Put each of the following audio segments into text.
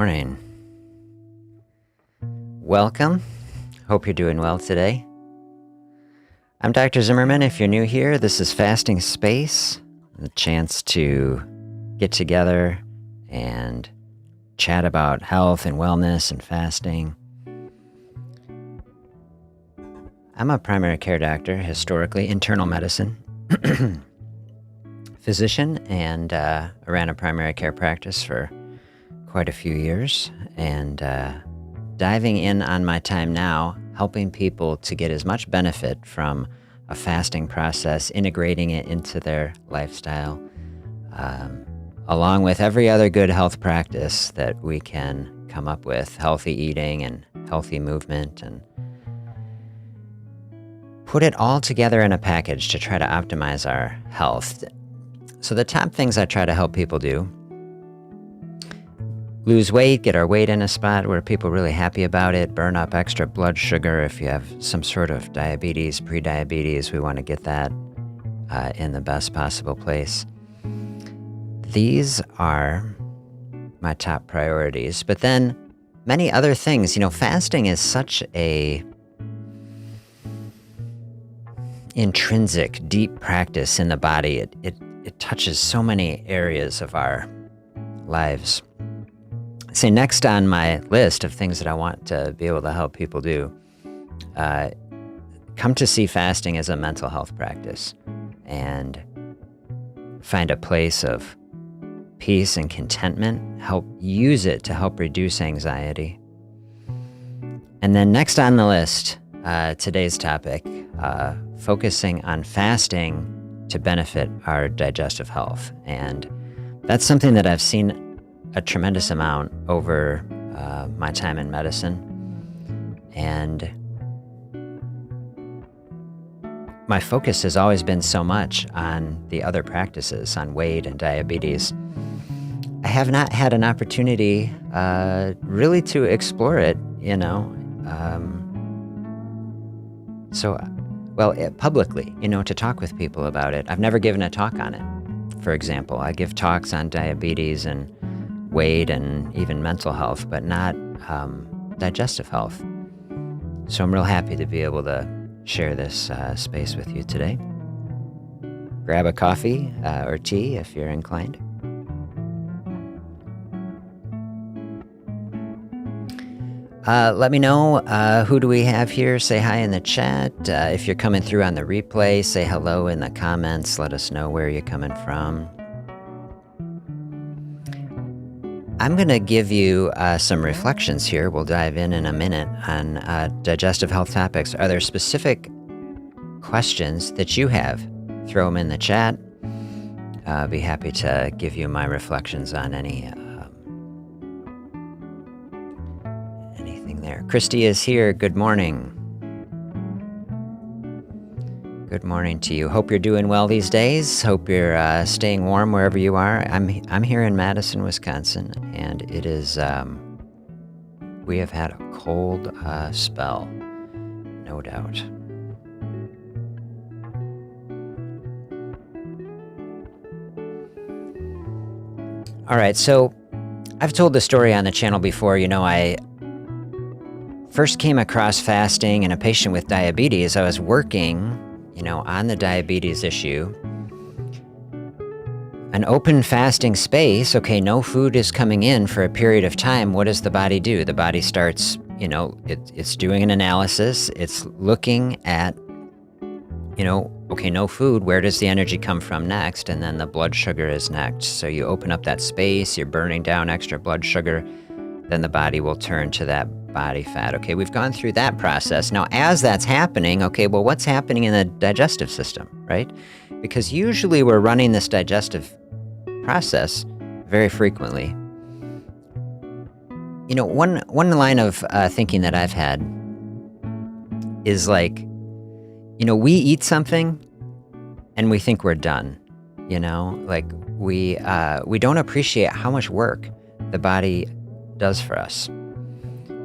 Morning. Welcome. Hope you're doing well today. I'm Dr. Zimmerman. If you're new here, this is Fasting Space, the chance to get together and chat about health and wellness and fasting. I'm a primary care doctor, historically, internal medicine physician, and I ran a primary care practice for quite a few years, and diving in on my time now, helping people to get as much benefit from a fasting process, integrating it into their lifestyle, along with every other good health practice that we can come up with, healthy eating and healthy movement, and put it all together in a package to try to optimize our health. So the top things I try to help people do: lose weight, get our weight in a spot where people are really happy about it, burn up extra blood sugar. If you have some sort of diabetes, pre-diabetes, we want to get that in the best possible place. These are my top priorities. But then many other things. Fasting is such a intrinsic, deep practice in the body. It touches so many areas of our lives. So next on my list of things that I want to be able to help people do, come to see fasting as a mental health practice and find a place of peace and contentment, help use it to help reduce anxiety. And then next on the list, today's topic, focusing on fasting to benefit our digestive health. And that's something that I've seen a tremendous amount over my time in medicine. And my focus has always been so much on the other practices, on weight and diabetes. I have not had an opportunity really to explore it, publicly, to talk with people about it. I've never given a talk on it. For example, I give talks on diabetes and weight and even mental health, but not digestive health. So I'm real happy to be able to share this space with you today. Grab a coffee or tea if you're inclined. Let me know, who do we have here? Say hi in the chat. If you're coming through on the replay, say hello in the comments. Let us know where you're coming from. I'm going to give you some reflections here. We'll dive in a minute on digestive health topics. Are there specific questions that you have? Throw them in the chat. I'll be happy to give you my reflections on anything there. Christy is here. Good morning. Good morning to you. Hope you're doing well these days. Hope you're staying warm wherever you are. I'm here in Madison, Wisconsin, and it is, we have had a cold spell, no doubt. All right, so I've told the story on the channel before. I first came across fasting in a patient with diabetes. I was working on the diabetes issue, an open fasting space. Okay, no food is coming in for a period of time. What does the body do? The body starts, it's doing an analysis. It's looking at, okay, no food. Where does the energy come from next? And then the blood sugar is next. So you open up that space, you're burning down extra blood sugar. Then the body will turn to that body fat. Okay, we've gone through that process. Now, as that's happening, okay, well, what's happening in the digestive system, right? Because usually we're running this digestive process very frequently. One line of thinking that I've had is like, we eat something and we think we're done. Like we don't appreciate how much work the body does for us.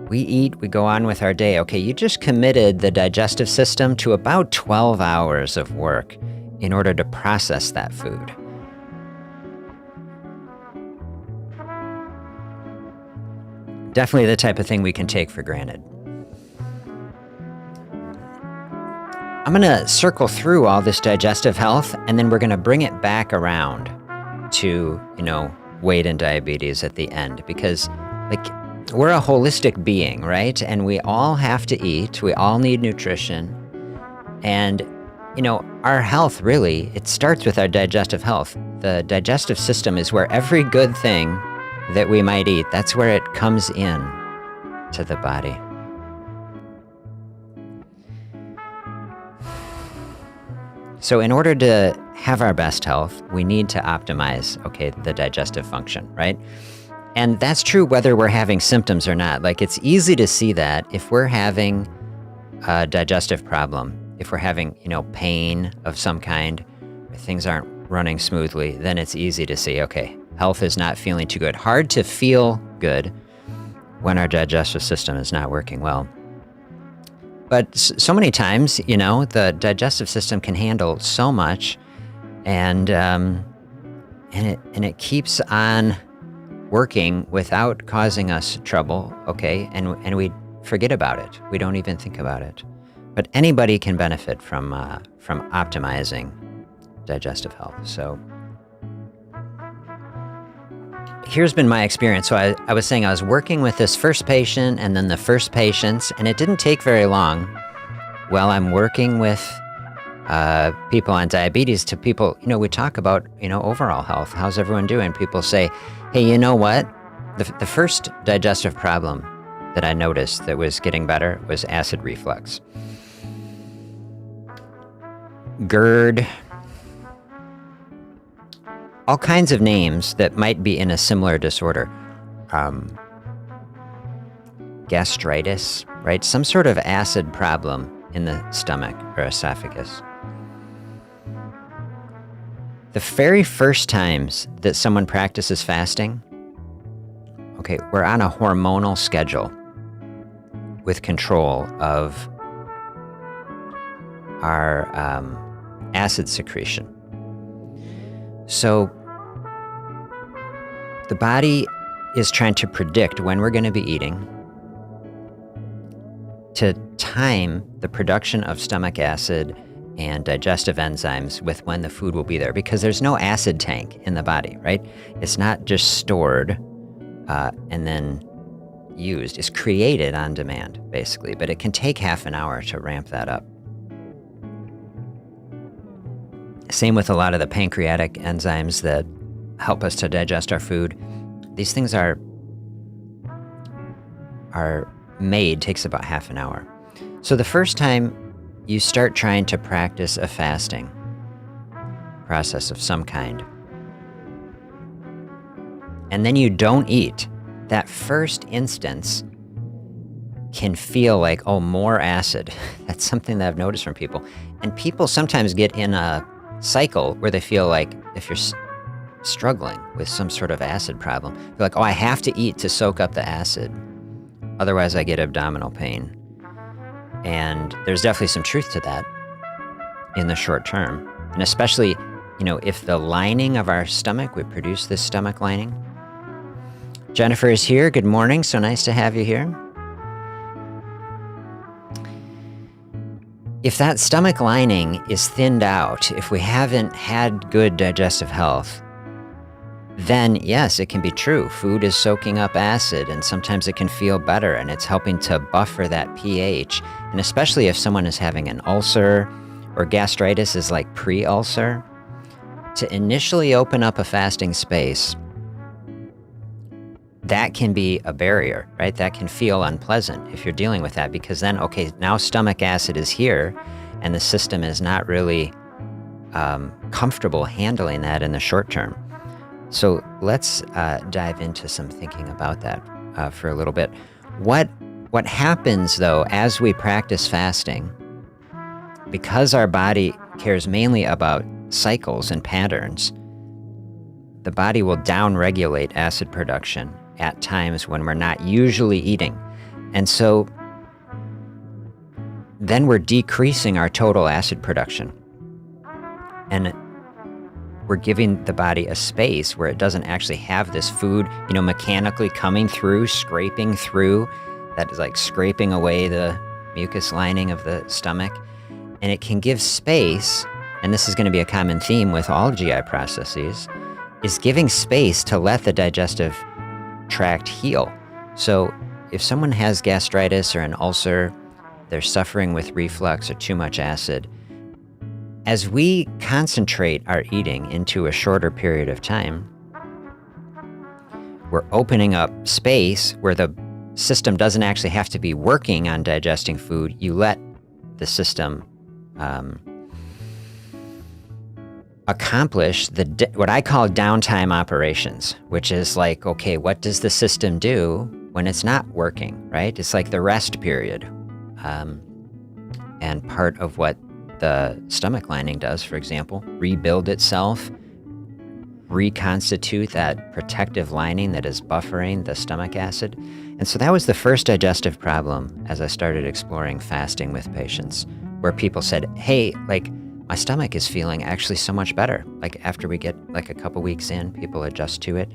We eat, we go on with our day. Okay, you just committed the digestive system to about 12 hours of work in order to process that food. definitely the type of thing we can take for granted. I'm going to circle through all this digestive health, and then we're going to bring it back around to, weight and diabetes at the end, because we're a holistic being, right? And we all have to eat. We all need nutrition. And, our health really, it starts with our digestive health. The digestive system is where every good thing that we might eat, that's where it comes in to the body. So in order to have our best health, we need to optimize, the digestive function, right? And that's true whether we're having symptoms or not. It's easy to see that if we're having a digestive problem, if we're having, pain of some kind, or things aren't running smoothly, then it's easy to see, health is not feeling too good. Hard to feel good when our digestive system is not working well. But so many times, the digestive system can handle so much, and it keeps on working without causing us trouble, and we forget about it. We don't even think about it. But anybody can benefit from optimizing digestive health. So here's been my experience. So I was saying I was working with this first patient and then the first patients, and it didn't take very long. Well, I'm working with people on diabetes to people, we talk about, overall health. How's everyone doing? People say, hey, you know what? The first digestive problem that I noticed that was getting better was acid reflux. GERD, all kinds of names that might be in a similar disorder. Gastritis, right? Some sort of acid problem in the stomach or esophagus. The very first times that someone practices fasting, we're on a hormonal schedule with control of our acid secretion. So the body is trying to predict when we're going to be eating, to time the production of stomach acid and digestive enzymes with when the food will be there, because there's no acid tank in the body, right? It's not just stored and then used. It's created on demand, basically, but it can take half an hour to ramp that up. Same with a lot of the pancreatic enzymes that help us to digest our food. These things are made, takes about half an hour. So the first time you start trying to practice a fasting process of some kind, and then you don't eat, that first instance can feel like, more acid. That's something that I've noticed from people. And people sometimes get in a cycle where they feel like if you're struggling with some sort of acid problem, you're like, I have to eat to soak up the acid. Otherwise, I get abdominal pain. And there's definitely some truth to that in the short term. And especially, if the lining of our stomach, we produce this stomach lining. Jennifer is here. Good morning. So nice to have you here. If that stomach lining is thinned out, if we haven't had good digestive health, then yes, it can be true. Food is soaking up acid, and sometimes it can feel better, and it's helping to buffer that pH. And especially if someone is having an ulcer, or gastritis is like pre-ulcer, to initially open up a fasting space, that can be a barrier, right? That can feel unpleasant if you're dealing with that, because then, now stomach acid is here, and the system is not really comfortable handling that in the short term. So let's dive into some thinking about that for a little bit. What happens, though, as we practice fasting, because our body cares mainly about cycles and patterns, the body will downregulate acid production at times when we're not usually eating. And so then we're decreasing our total acid production. And we're giving the body a space where it doesn't actually have this food, mechanically coming through, scraping through, that is like scraping away the mucus lining of the stomach. And it can give space, and this is going to be a common theme with all GI processes, is giving space to let the digestive tract heal. So if someone has gastritis or an ulcer, they're suffering with reflux or too much acid, as we concentrate our eating into a shorter period of time, we're opening up space where the system doesn't actually have to be working on digesting food. You let the system accomplish what I call downtime operations, which is like, okay, what does the system do when it's not working, right? It's like the rest period. And part of what the stomach lining does, for example, rebuild itself, reconstitute that protective lining that is buffering the stomach acid. And so that was the first digestive problem as I started exploring fasting with patients, where people said, hey, like, my stomach is feeling actually so much better. Like after we get like a couple weeks in, people adjust to it.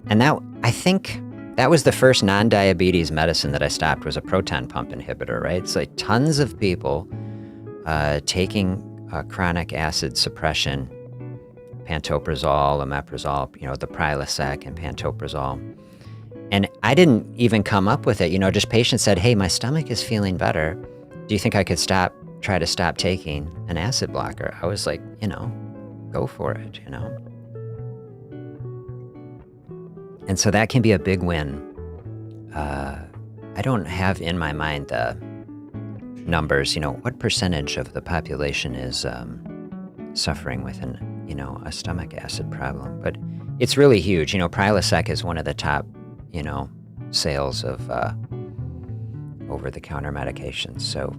And now I think that was the first non-diabetes medicine that I stopped, was a proton pump inhibitor, right? It's like tons of people taking chronic acid suppression, pantoprazole, omeprazole, the Prilosec and pantoprazole. And I didn't even come up with it. Just patients said, hey, my stomach is feeling better. Do you think I could try to stop taking an acid blocker? I was like, go for it, And so that can be a big win. I don't have in my mind the numbers, what percentage of the population is suffering with a stomach acid problem, but it's really huge. Prilosec is one of the top, sales of over-the-counter medications. So,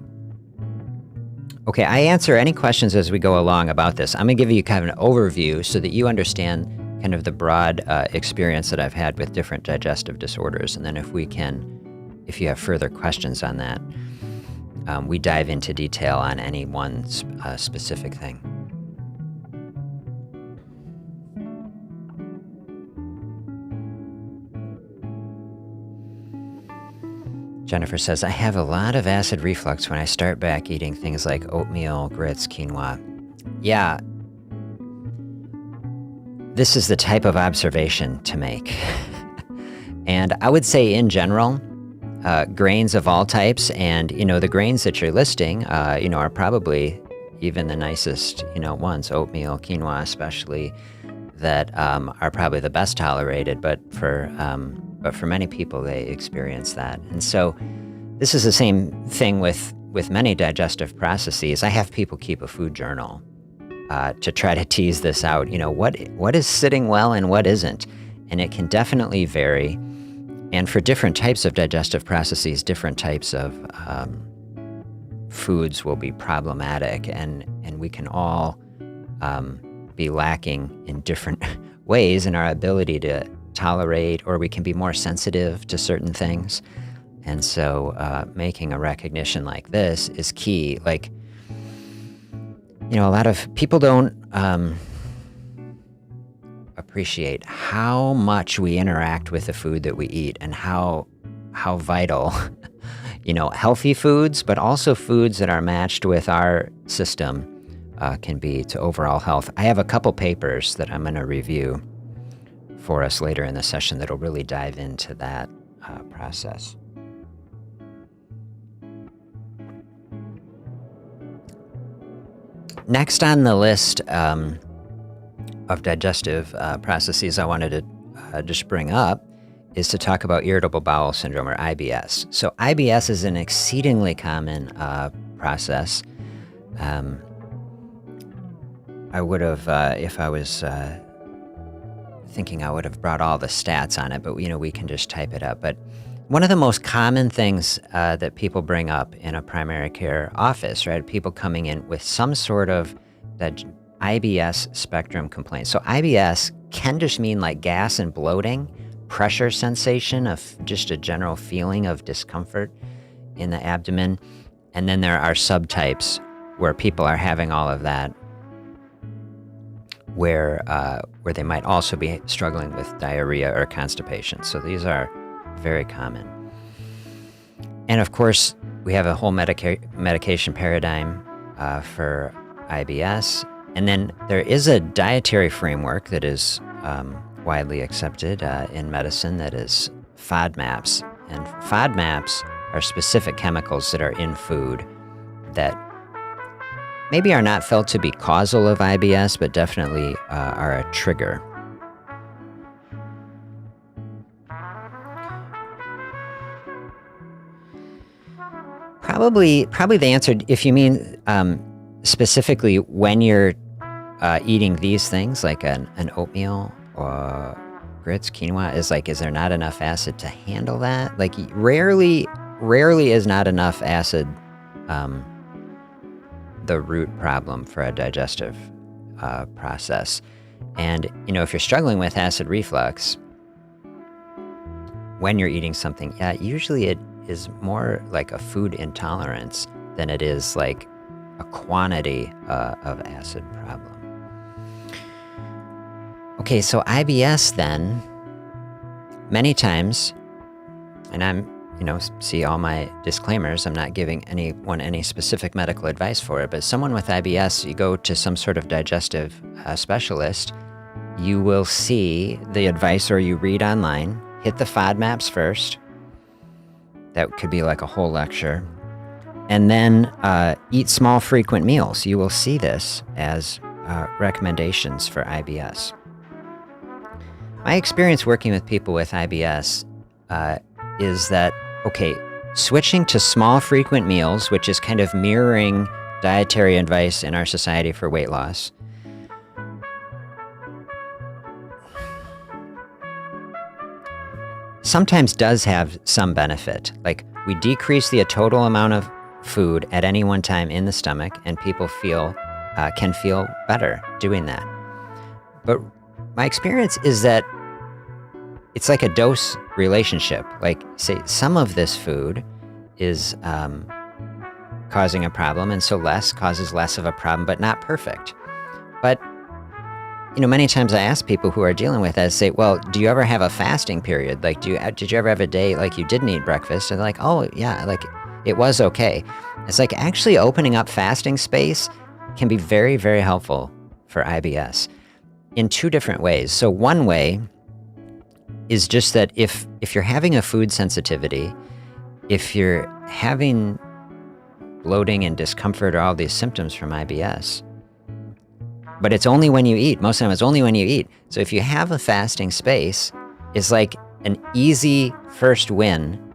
okay, I answer any questions as we go along about this. I'm going to give you kind of an overview so that you understand kind of the broad experience that I've had with different digestive disorders. And then if you have further questions on that, we dive into detail on any one specific thing. Jennifer says, I have a lot of acid reflux when I start back eating things like oatmeal, grits, quinoa. Yeah, this is the type of observation to make. And I would say in general, grains of all types, and the grains that you're listing, are probably even the nicest, ones. Oatmeal, quinoa, especially, that are probably the best tolerated. But for many people, they experience that, and so this is the same thing with many digestive processes. I have people keep a food journal to try to tease this out. What is sitting well and what isn't, and it can definitely vary. And for different types of digestive processes, different types of foods will be problematic, and we can all be lacking in different ways in our ability to tolerate, or we can be more sensitive to certain things. And so making a recognition like this is key. Like, a lot of people don't appreciate how much we interact with the food that we eat, and how vital, healthy foods, but also foods that are matched with our system can be to overall health. I have a couple papers that I'm going to review for us later in the session that'll really dive into that process. Next on the list of digestive processes I wanted to just bring up is to talk about irritable bowel syndrome, or IBS. So IBS is an exceedingly common process. I would have, if I was thinking, I would have brought all the stats on it, but we can just type it up. But one of the most common things that people bring up in a primary care office, right? People coming in with some sort of that IBS spectrum complaint. So IBS can just mean like gas and bloating, pressure sensation of just a general feeling of discomfort in the abdomen. And then there are subtypes where people are having all of that where they might also be struggling with diarrhea or constipation. So these are very common. And of course, we have a whole medication paradigm for IBS. And then there is a dietary framework that is widely accepted in medicine that is FODMAPs. And FODMAPs are specific chemicals that are in food that maybe are not felt to be causal of IBS, but definitely are a trigger. Probably the answer, if you mean specifically when you're eating these things, like an oatmeal or grits, quinoa, is there not enough acid to handle that? Like rarely is not enough acid the root problem for a digestive process. And, if you're struggling with acid reflux, when you're eating something, usually it is more like a food intolerance than it is like a quantity of acid problem. Okay, so IBS then, many times, and I'm, see all my disclaimers, I'm not giving anyone any specific medical advice for it, but someone with IBS, you go to some sort of digestive specialist, you will see the advice, or you read online, hit the FODMAPs first. That could be like a whole lecture. And then eat small, frequent meals. You will see this as recommendations for IBS. My experience working with people with IBS is that, switching to small, frequent meals, which is kind of mirroring dietary advice in our society for weight loss, sometimes does have some benefit. Like, we decrease the total amount of food at any one time in the stomach, and people can feel better doing that. But my experience is that it's like a dose relationship. Like, say, some of this food is causing a problem, and so less causes less of a problem, but not perfect. But many times I ask people who are dealing with that, say, well, do you ever have a fasting period? Like, did you ever have a day like you didn't eat breakfast? And they're like, oh yeah, like it was okay. It's like actually opening up fasting space can be very, very helpful for IBS in two different ways. So one way is just that if you're having a food sensitivity, if you're having bloating and discomfort or all these symptoms from IBS, but it's only when you eat. Most of the time it's only when you eat. So if you have a fasting space, it's like an easy first win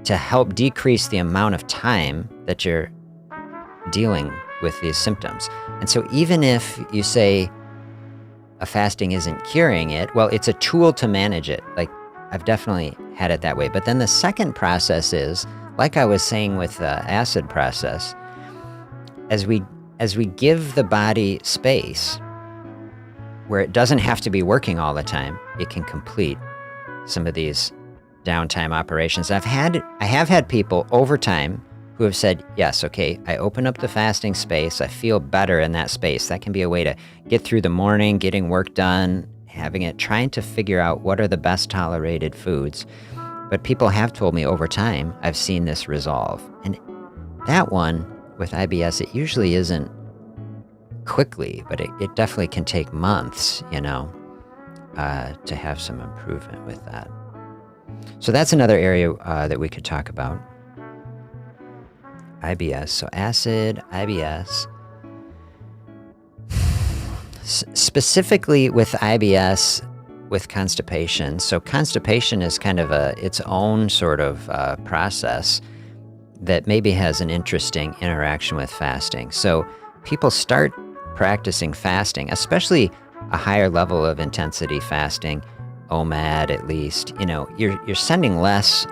to help decrease the amount of time that you're dealing with these symptoms. And so even if you say a fasting isn't curing it, well, it's a tool to manage it. Like, I've definitely had it that way. But then the second process is, like I was saying with the acid process, as we give the body space where it doesn't have to be working all the time, it can complete some of these downtime operations. I have had people over time who have said, yes, okay, I open up the fasting space, I feel better in that space. That can be a way to get through the morning, getting work done, trying to figure out what are the best tolerated foods. But people have told me over time, I've seen this resolve. And that one, with IBS, it usually isn't quickly, but it definitely can take months, to have some improvement with that. So that's another area that we could talk about. IBS. So acid, IBS. Specifically with IBS, with constipation. So constipation is kind of its own sort of process that maybe has an interesting interaction with fasting. So people start practicing fasting, especially a higher level of intensity fasting, OMAD at least. You're sending less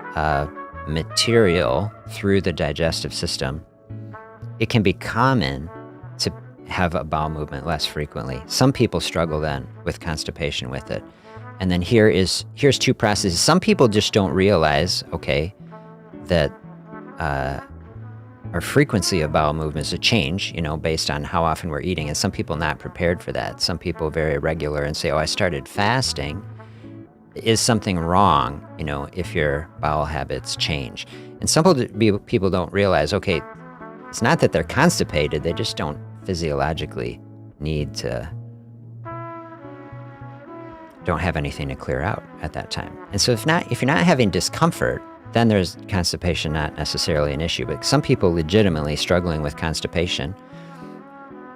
material through the digestive system. It can be common to have a bowel movement less frequently. Some people struggle then with constipation with it. And then here's two processes. Some people just don't realize, that or frequency of bowel movements to change, based on how often we're eating. And some people not prepared for that. Some people very regular and say, oh, I started fasting. Is something wrong, if your bowel habits change? And some people don't realize, okay, it's not that they're constipated, they just don't physiologically don't have anything to clear out at that time. And so if you're not having discomfort, then there's constipation not necessarily an issue. But some people legitimately struggling with constipation,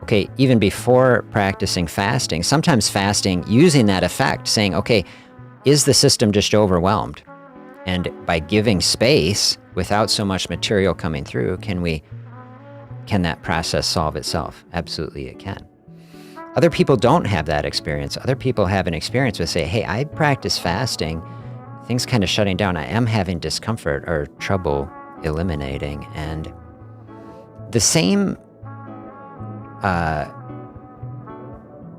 okay, even before practicing fasting, sometimes fasting using that effect, saying, okay, is the system just overwhelmed? And by giving space without so much material coming through, can that process solve itself? Absolutely it can. Other people don't have that experience. Other people have an experience with, say, hey, I practice fasting, things kind of shutting down. I am having discomfort or trouble eliminating. And the same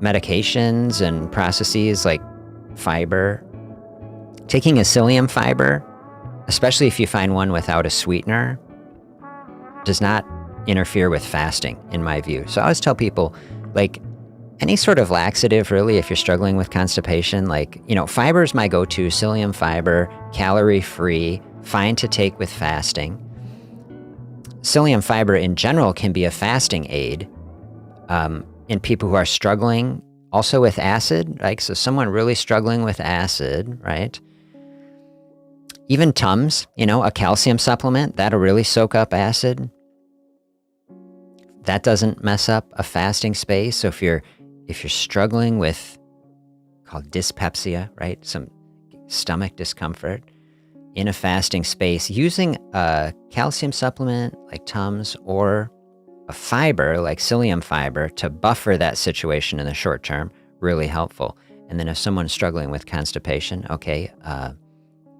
medications and processes like fiber, taking a psyllium fiber, especially if you find one without a sweetener, does not interfere with fasting, in my view. So I always tell people, like, any sort of laxative, really, if you're struggling with constipation, like, fiber is my go-to, psyllium fiber, calorie-free, fine to take with fasting. Psyllium fiber in general can be a fasting aid in people who are struggling also with acid, like, so someone really struggling with acid, right? Even Tums, a calcium supplement, that'll really soak up acid. That doesn't mess up a fasting space. So if you're struggling with, called dyspepsia, right, some stomach discomfort in a fasting space, using a calcium supplement like Tums or a fiber like psyllium fiber to buffer that situation in the short term, really helpful. And then if someone's struggling with constipation, okay, a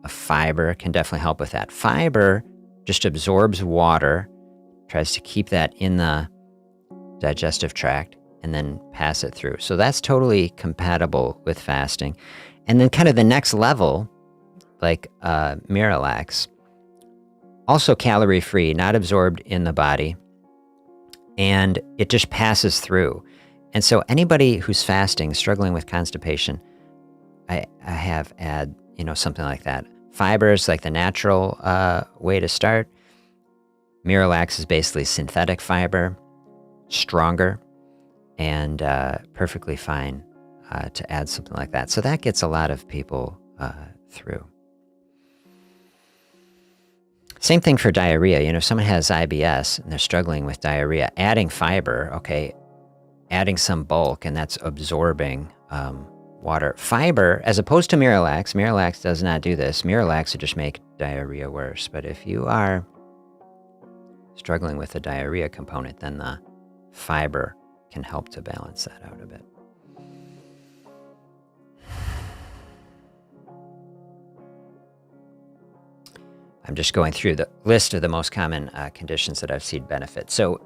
fiber can definitely help with that. Fiber just absorbs water, tries to keep that in the digestive tract, and then pass it through. So that's totally compatible with fasting. And then kind of the next level, like Miralax, also calorie-free, not absorbed in the body, and it just passes through. And so anybody who's fasting, struggling with constipation, I have add, something like that. Fiber is like the natural way to start. Miralax is basically synthetic fiber, stronger, and perfectly fine to add something like that. So that gets a lot of people through. Same thing for diarrhea. If someone has IBS and they're struggling with diarrhea, adding fiber, okay, adding some bulk, and that's absorbing water. Fiber, as opposed to Miralax does not do this. Miralax would just make diarrhea worse. But if you are struggling with the diarrhea component, then the fiber can help to balance that out a bit. I'm just going through the list of the most common conditions that I've seen benefit. So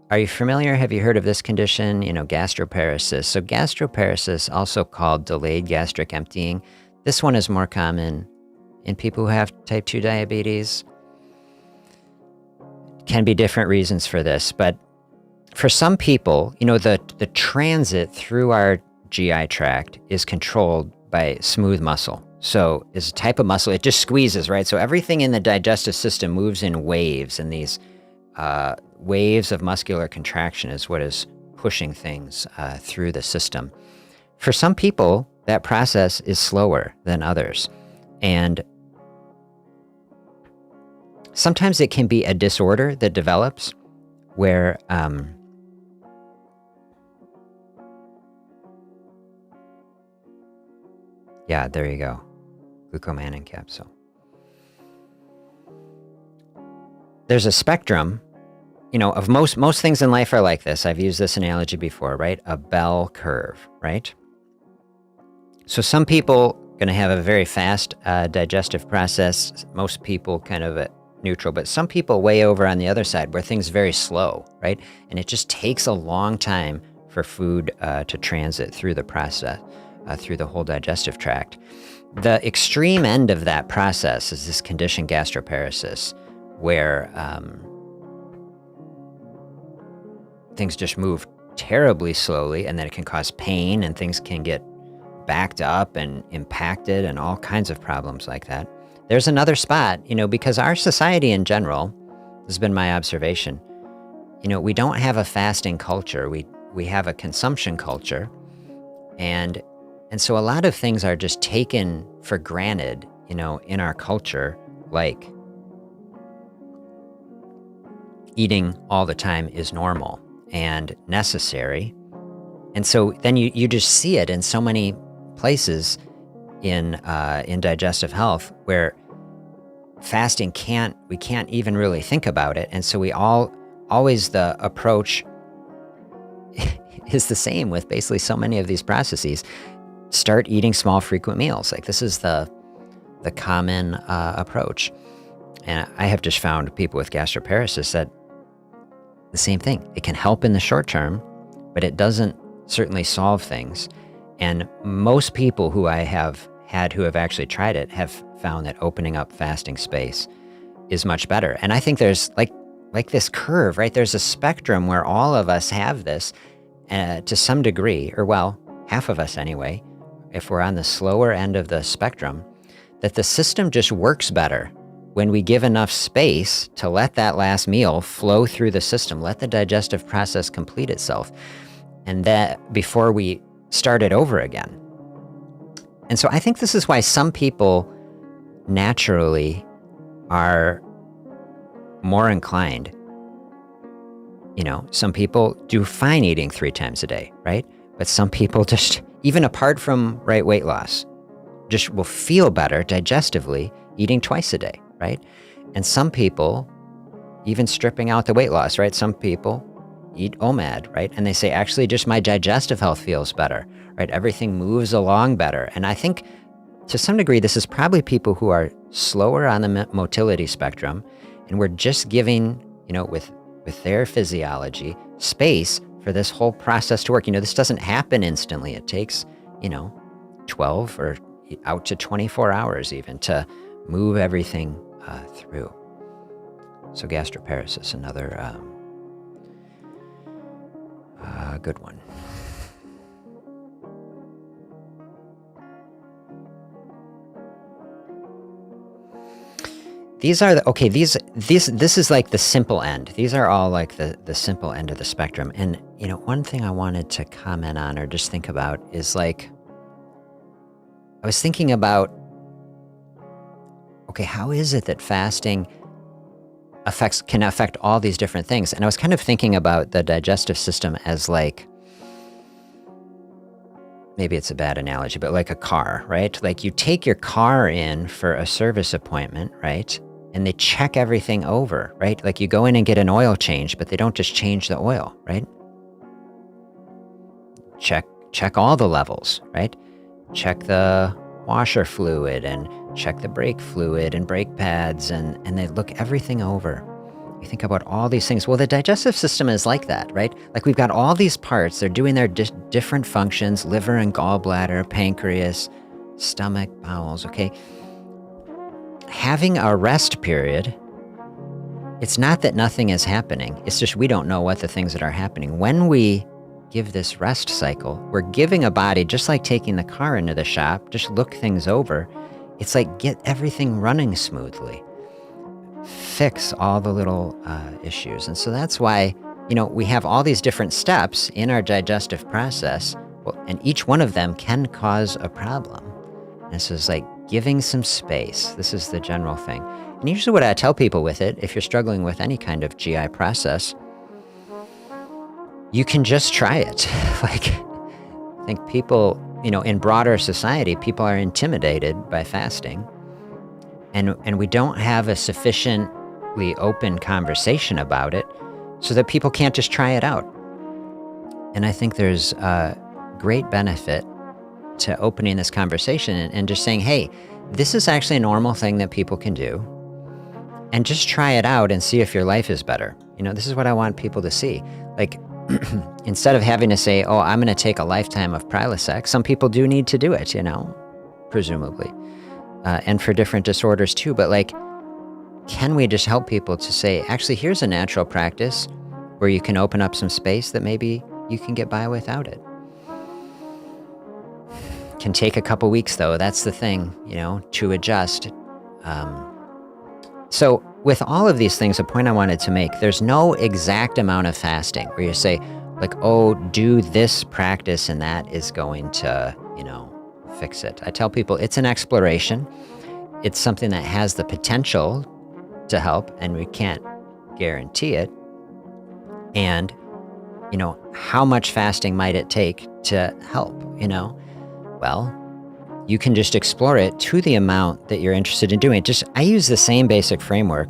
are you familiar? Have you heard of this condition? Gastroparesis. So gastroparesis, also called delayed gastric emptying. This one is more common in people who have type 2 diabetes. Can be different reasons for this, but for some people, the transit through our GI tract is controlled by smooth muscle. So it's a type of muscle, it just squeezes, right? So everything in the digestive system moves in waves, and these waves of muscular contraction is what is pushing things through the system. For some people, that process is slower than others. And sometimes it can be a disorder that develops where yeah, there you go. Glucomannan capsule. There's a spectrum, of most things in life are like this. I've used this analogy before, right? A bell curve, right? So some people going to have a very fast digestive process. Most people kind of neutral, but some people way over on the other side where things very slow, right? And it just takes a long time for food to transit through the process, through the whole digestive tract. The extreme end of that process is this condition gastroparesis, where things just move terribly slowly, and then it can cause pain, and things can get backed up and impacted, and all kinds of problems like that. There's another spot, because our society in general, this has been my observation, we don't have a fasting culture. We have a consumption culture, and so a lot of things are just taken for granted, in our culture, like eating all the time is normal and necessary. And so then you just see it in so many places in digestive health where fasting we can't even really think about it. And so always the approach is the same with basically so many of these processes. Start eating small, frequent meals. Like, this is the common approach. And I have just found people with gastroparesis that the same thing. It can help in the short term, but it doesn't certainly solve things. And most people who I have had who have actually tried it have found that opening up fasting space is much better. And I think there's like this curve, right? There's a spectrum where all of us have this to some degree, or well, half of us anyway, if we're on the slower end of the spectrum, that the system just works better when we give enough space to let that last meal flow through the system, let the digestive process complete itself, and that before we start it over again. And so I think this is why some people naturally are more inclined. Some people do fine eating 3 times a day, right? But some people just, even apart from weight loss, just will feel better digestively eating twice a day, right? And some people, even stripping out the weight loss, right? Some people eat OMAD, right? And they say, actually, just my digestive health feels better, right? Everything moves along better. And I think to some degree, this is probably people who are slower on the motility spectrum, and we're just giving, with their physiology, space for this whole process to work. This doesn't happen instantly. It takes, 12 or out to 24 hours even to move everything through. So gastroparesis, another good one. These are this is like the simple end. These are all like the simple end of the spectrum. And, one thing I wanted to comment on or just think about is like, I was thinking about, okay, how is it that fasting can affect all these different things? And I was kind of thinking about the digestive system as like, maybe it's a bad analogy, but like a car, right? Like you take your car in for a service appointment, right? And they check everything over, right? Like you go in and get an oil change, but they don't just change the oil, right? Check all the levels, right? Check the washer fluid and check the brake fluid and brake pads, and they look everything over. You think about all these things. Well, the digestive system is like that, right? Like we've got all these parts. They're doing their different functions: liver and gallbladder, pancreas, stomach, bowels, okay? Having a rest period, it's not that nothing is happening. It's just we don't know what the things that are happening. When we give this rest cycle, we're giving a body, just like taking the car into the shop, just look things over. It's like get everything running smoothly. Fix all the little issues. And so that's why, we have all these different steps in our digestive process, and each one of them can cause a problem. And so it's like giving some space. This is the general thing. And usually what I tell people with it, if you're struggling with any kind of GI process, you can just try it. Like, I think people, in broader society, people are intimidated by fasting. And we don't have a sufficiently open conversation about it so that people can't just try it out. And I think there's a great benefit to opening this conversation and just saying, hey, this is actually a normal thing that people can do. And just try it out and see if your life is better. This is what I want people to see. Like, instead of having to say, oh, I'm going to take a lifetime of Prilosec, some people do need to do it, presumably. And for different disorders too. But like, can we just help people to say, actually, here's a natural practice where you can open up some space that maybe you can get by without it. Can take a couple weeks though. That's the thing, to adjust. So with all of these things, a point I wanted to make, there's no exact amount of fasting where you say like, oh, do this practice and that is going to, fix it. I tell people it's an exploration. It's something that has the potential to help, and we can't guarantee it. And, how much fasting might it take to help, Well, you can just explore it to the amount that you're interested in doing. I use the same basic framework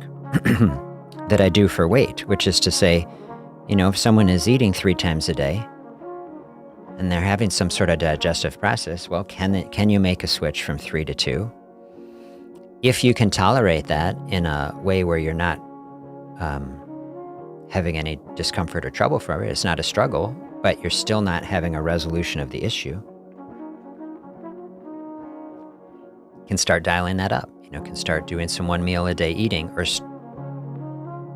that I do for weight, which is to say, if someone is eating 3 times a day and they're having some sort of digestive process, well, can you make a switch from 3 to 2? If you can tolerate that in a way where you're not having any discomfort or trouble from it, it's not a struggle, but you're still not having a resolution of the issue, can start dialing that up. Can start doing some 1 meal a day eating, or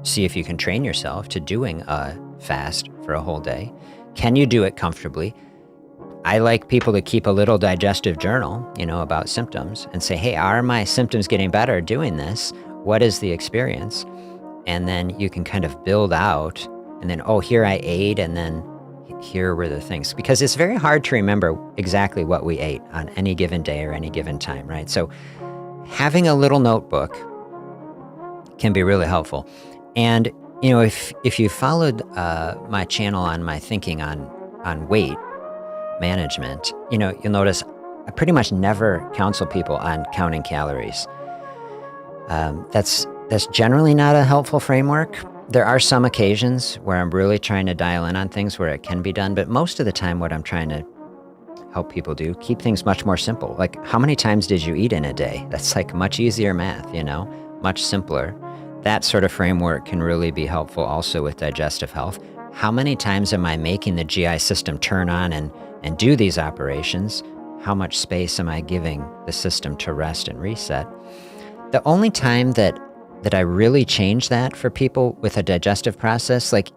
see if you can train yourself to doing a fast for a whole day. Can you do it comfortably? I like people to keep a little digestive journal, about symptoms and say, hey, are my symptoms getting better doing this? What is the experience? And then you can kind of build out, and then, oh, here I ate, and then here were the things. Because it's very hard to remember exactly what we ate on any given day or any given time, right? So having a little notebook can be really helpful. And, if you followed my channel on my thinking on weight management, you'll notice I pretty much never counsel people on counting calories. That's generally not a helpful framework. There are some occasions where I'm really trying to dial in on things where it can be done, but most of the time what I'm trying to help people do, keep things much more simple. Like, how many times did you eat in a day? That's like much easier math, much simpler. That sort of framework can really be helpful also with digestive health. How many times am I making the GI system turn on and do these operations? How much space am I giving the system to rest and reset? The only time that I really change that for people with a digestive process, like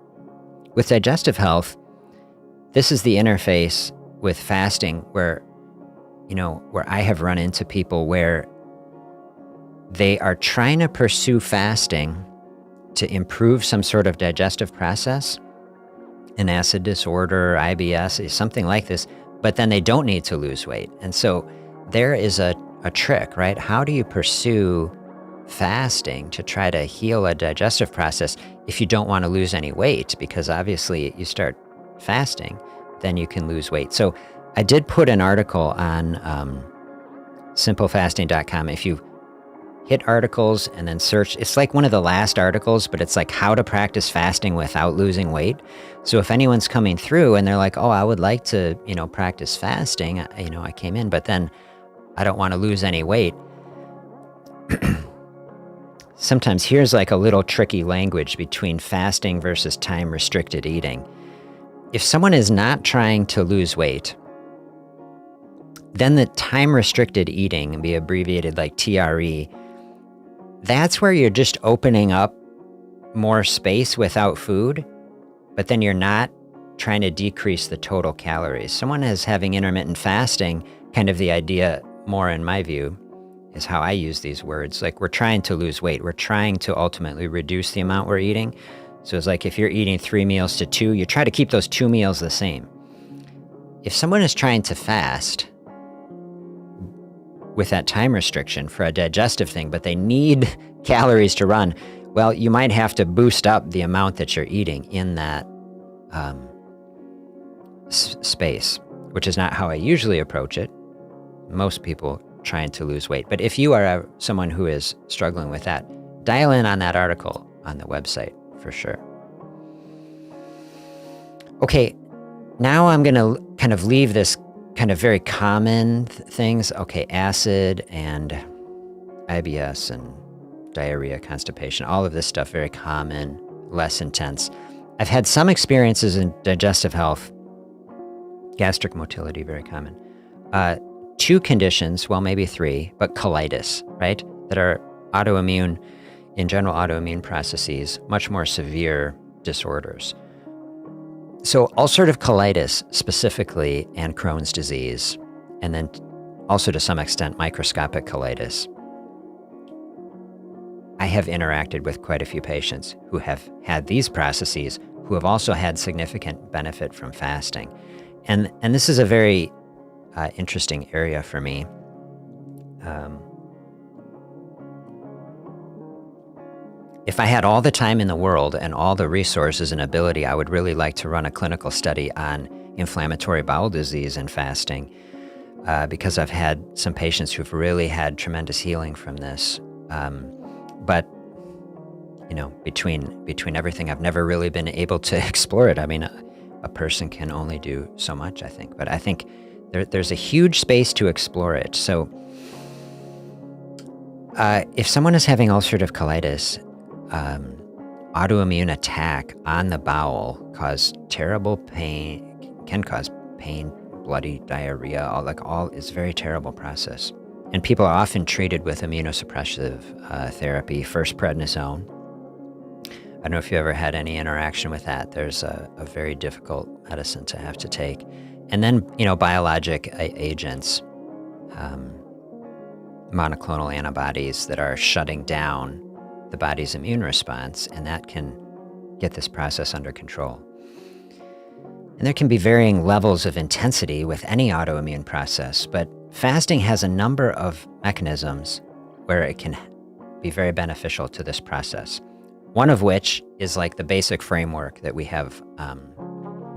with digestive health, this is the interface with fasting where I have run into people where they are trying to pursue fasting to improve some sort of digestive process, an acid disorder, IBS, something like this, but then they don't need to lose weight. And so there is a trick, right? How do you pursue fasting to try to heal a digestive process if you don't want to lose any weight? Because obviously you start fasting, then you can lose weight. So I did put an article on simplefasting.com. If you hit articles and then search, it's like one of the last articles, but it's like how to practice fasting without losing weight. So if anyone's coming through and they're like, oh, I would like to, practice fasting, I came in, but then I don't want to lose any weight. Sometimes here's like a little tricky language between fasting versus time-restricted eating. If someone is not trying to lose weight, then the time-restricted eating, be abbreviated like TRE, that's where you're just opening up more space without food, but then you're not trying to decrease the total calories. Someone is having intermittent fasting, kind of the idea more in my view, is how I use these words. Like, we're trying to lose weight. We're trying to ultimately reduce the amount we're eating. So it's like if you're eating 3 meals to 2, you try to keep those 2 meals the same. If someone is trying to fast with that time restriction for a digestive thing, but they need calories to run, well, you might have to boost up the amount that you're eating in that space, which is not how I usually approach it. Most people trying to lose weight. But if you are someone who is struggling with that, dial in on that article on the website for sure. Okay, now I'm going to kind of leave this kind of very common things. Okay, acid and IBS and diarrhea, constipation, all of this stuff, very common, less intense. I've had some experiences in digestive health, gastric motility, very common. 2 conditions, well, maybe 3, but colitis, right? That are autoimmune, in general autoimmune processes, much more severe disorders. So ulcerative colitis specifically, and Crohn's disease, and then also to some extent microscopic colitis. I have interacted with quite a few patients who have had these processes, who have also had significant benefit from fasting. And this is a very interesting area for me. If I had all the time in the world and all the resources and ability, I would really like to run a clinical study on inflammatory bowel disease and fasting, because I've had some patients who've really had tremendous healing from this. But between everything, I've never really been able to explore it. I mean, a person can only do so much, I think. But I think there's a huge space to explore it. So if someone is having ulcerative colitis, autoimmune attack on the bowel cause terrible pain, can cause pain, bloody diarrhea, all it's a very terrible process. And people are often treated with immunosuppressive therapy, first prednisone. I don't know if you ever had any interaction with that. There's a very difficult medicine to have to take. And then, biologic agents, monoclonal antibodies that are shutting down the body's immune response, and that can get this process under control. And there can be varying levels of intensity with any autoimmune process, but fasting has a number of mechanisms where it can be very beneficial to this process. One of which is like the basic framework that we have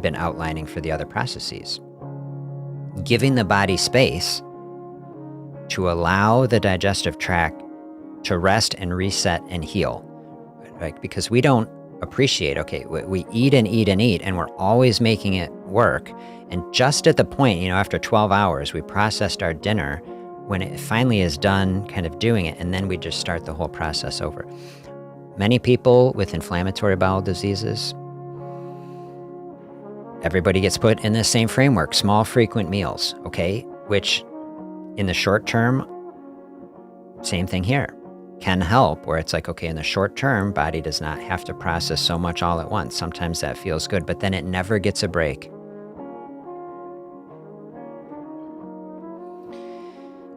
been outlining for the other processes. Giving the body space to allow the digestive tract to rest and reset and heal, right? Because we don't appreciate, we eat and eat and eat, and we're always making it work. And just at the point, after 12 hours, we processed our dinner, when it finally is done kind of doing it, and then we just start the whole process over. Many people with inflammatory bowel diseases, everybody gets put in the same framework, small frequent meals, which in the short term, same thing here, can help, where it's like, in the short term, body does not have to process so much all at once. Sometimes that feels good, but then it never gets a break.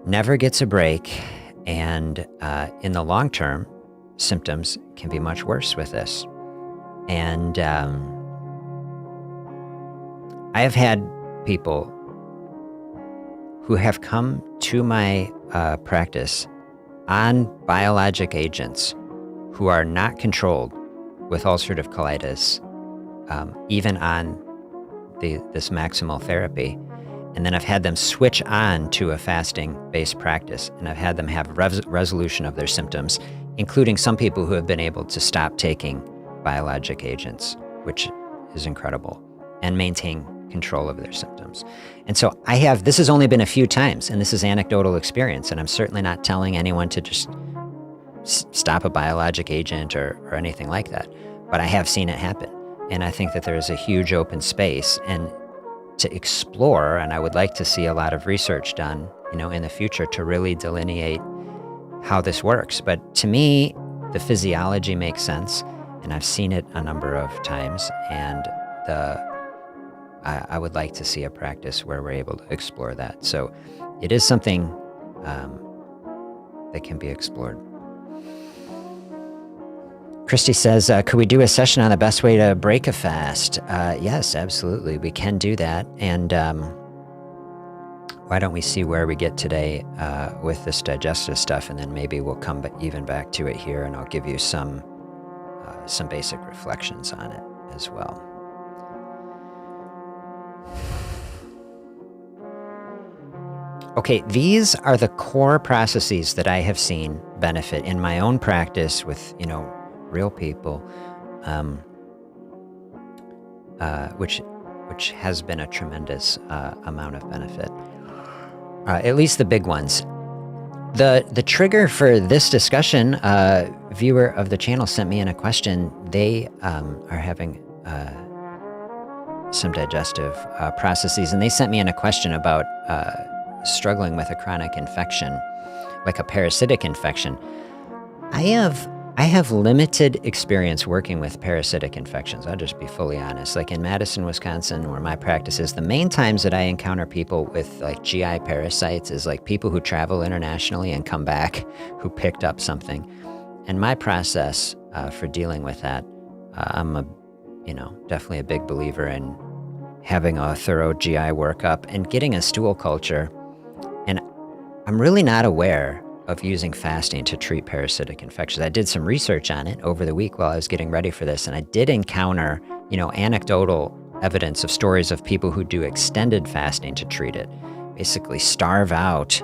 Never gets a break, and in the long term, symptoms can be much worse with this. And I have had people who have come to my practice on biologic agents who are not controlled with ulcerative colitis, even on this maximal therapy. And then I've had them switch on to a fasting-based practice, and I've had them have resolution of their symptoms, including some people who have been able to stop taking biologic agents, which is incredible, and maintain control of their symptoms. And so this has only been a few times, and this is anecdotal experience, and I'm certainly not telling anyone to just stop a biologic agent or anything like that, but I have seen it happen. And I think that there is a huge open space and to explore, and I would like to see a lot of research done, in the future to really delineate how this works. But to me, the physiology makes sense, and I've seen it a number of times, and I would like to see a practice where we're able to explore that. So it is something that can be explored. Christy says, could we do a session on the best way to break a fast? Yes, absolutely. We can do that. And why don't we see where we get today with this digestive stuff, and then maybe we'll come even back to it here, and I'll give you some basic reflections on it as well. Okay, these are the core processes that I have seen benefit in my own practice with, real people, which has been a tremendous amount of benefit. At least the big ones. The trigger for this discussion, a viewer of the channel sent me in a question. They are having some digestive processes, and they sent me in a question about struggling with a chronic infection, like a parasitic infection. I have I have limited experience working with parasitic infections. I'll just be fully honest. Like in Madison, Wisconsin, where my practice is, the main times that I encounter people with like GI parasites is like people who travel internationally and come back who picked up something. And my process for dealing with that, I'm definitely a big believer in having a thorough GI workup and getting a stool culture. And I'm really not aware of using fasting to treat parasitic infections. I did some research on it over the week while I was getting ready for this, and I did encounter, anecdotal evidence of stories of people who do extended fasting to treat it, basically starve out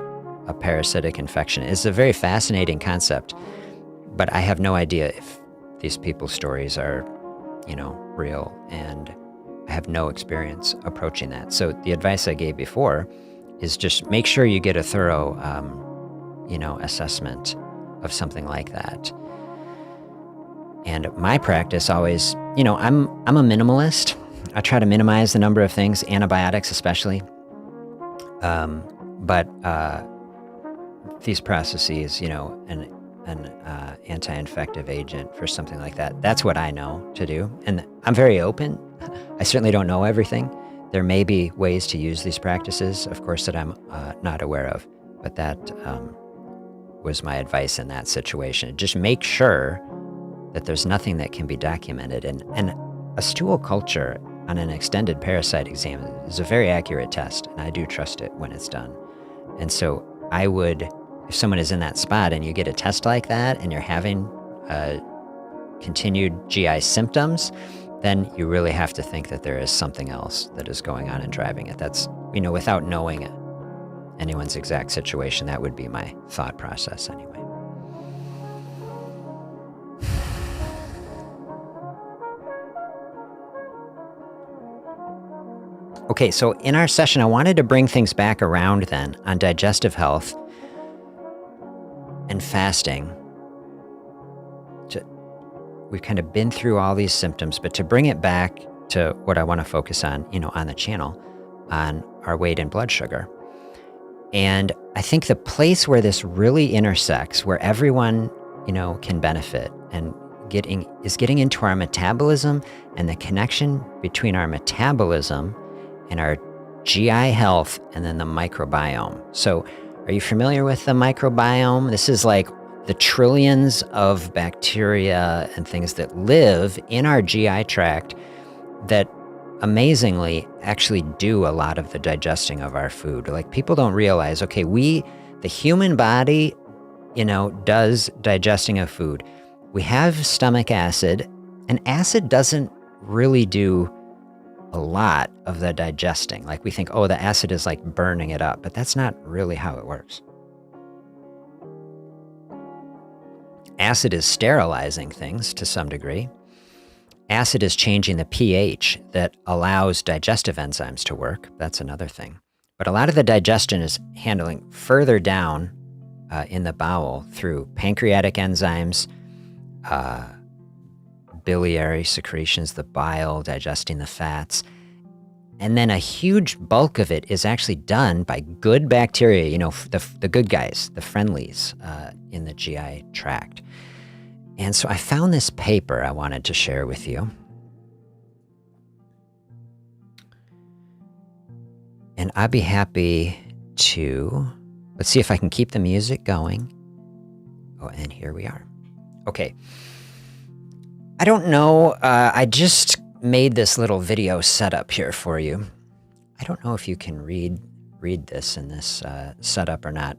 a parasitic infection. It's a very fascinating concept, but I have no idea if these people's stories are, real, and I have no experience approaching that. So the advice I gave before is just make sure you get a thorough assessment of something like that. And my practice always, I'm a minimalist. I try to minimize the number of things, antibiotics especially. But these processes, an anti-infective agent for something like that, that's what I know to do. And I'm very open. I certainly don't know everything. There may be ways to use these practices, of course, that I'm not aware of, but that was my advice in that situation. Just make sure that there's nothing that can be documented. And a stool culture on an extended parasite exam is a very accurate test, and I do trust it when it's done. And so I would, if someone is in that spot and you get a test like that and you're having continued GI symptoms, then you really have to think that there is something else that is going on and driving it. That's, without knowing anyone's exact situation, that would be my thought process anyway. Okay, so in our session, I wanted to bring things back around then on digestive health and fasting. We've kind of been through all these symptoms, but to bring it back to what I want to focus on, on the channel, on our weight and blood sugar. And I think the place where this really intersects, where everyone, can benefit and getting into our metabolism and the connection between our metabolism and our GI health and then the microbiome. So are you familiar with the microbiome? This is like the trillions of bacteria and things that live in our GI tract that amazingly actually do a lot of the digesting of our food. Like people don't realize, okay, the human body, does digesting of food. We have stomach acid, and acid doesn't really do a lot of the digesting. Like we think, oh, the acid is like burning it up, but that's not really how it works. Acid is sterilizing things to some degree. Acid is changing the pH that allows digestive enzymes to work. That's another thing. But a lot of the digestion is handling further down in the bowel through pancreatic enzymes, biliary secretions, the bile, digesting the fats. And then a huge bulk of it is actually done by good bacteria, the good guys, the friendlies in the GI tract. And so I found this paper I wanted to share with you. And I'd be happy to, let's see if I can keep the music going. Oh, and here we are. Okay. I don't know, I just made this little video setup here for you. I don't know if you can read this in this setup or not.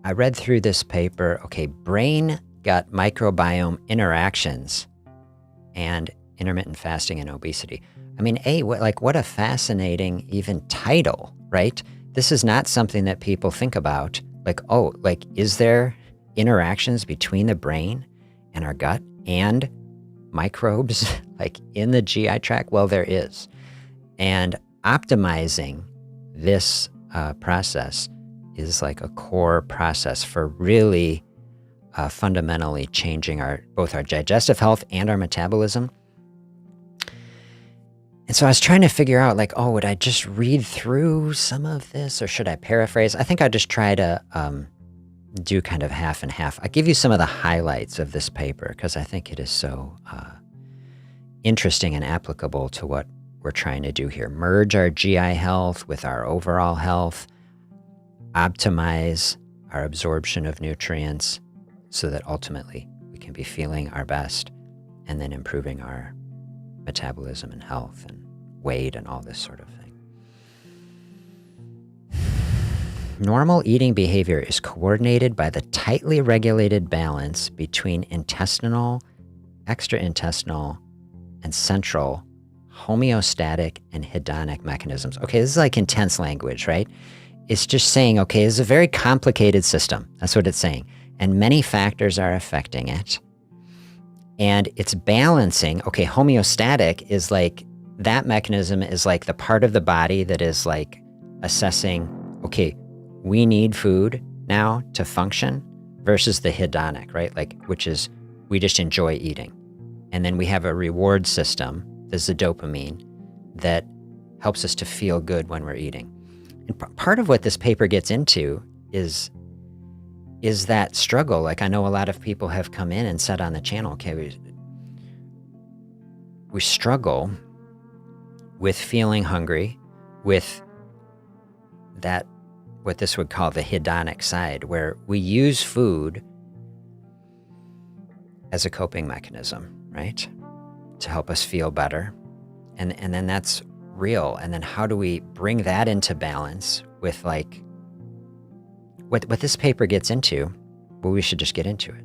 I read through this paper. Okay, brain-gut microbiome interactions and intermittent fasting and obesity. I mean, what a fascinating even title, right? This is not something that people think about. Is there interactions between the brain and our gut and microbes in the GI tract? Well, there is. And optimizing this process is like a core process for really fundamentally changing both our digestive health and our metabolism. And so I was trying to figure out would I just read through some of this or should I paraphrase? I think I'd just try to do kind of half and half. I give you some of the highlights of this paper because I think it is so interesting and applicable to what we're trying to do here. Merge our GI health with our overall health, optimize our absorption of nutrients so that ultimately we can be feeling our best, and then improving our metabolism and health and weight and all this sort of thing. Normal eating behavior is coordinated by the tightly regulated balance between intestinal, extraintestinal, and central homeostatic and hedonic mechanisms. Okay, this is like intense language, right? It's just saying, okay, this is a very complicated system. That's what it's saying. And many factors are affecting it. And it's balancing, okay, homeostatic is like, that mechanism is like the part of the body that is like assessing, okay, we need food now to function, versus the hedonic, right? Like, which is we just enjoy eating. And then we have a reward system, there's the dopamine, that helps us to feel good when we're eating. And part of what this paper gets into is that struggle. Like, I know a lot of people have come in and said on the channel, okay, we struggle with feeling hungry, with that, what this would call the hedonic side, where we use food as a coping mechanism, right? To help us feel better. And then that's real. And then how do we bring that into balance with, like, what this paper gets into? Well, we should just get into it.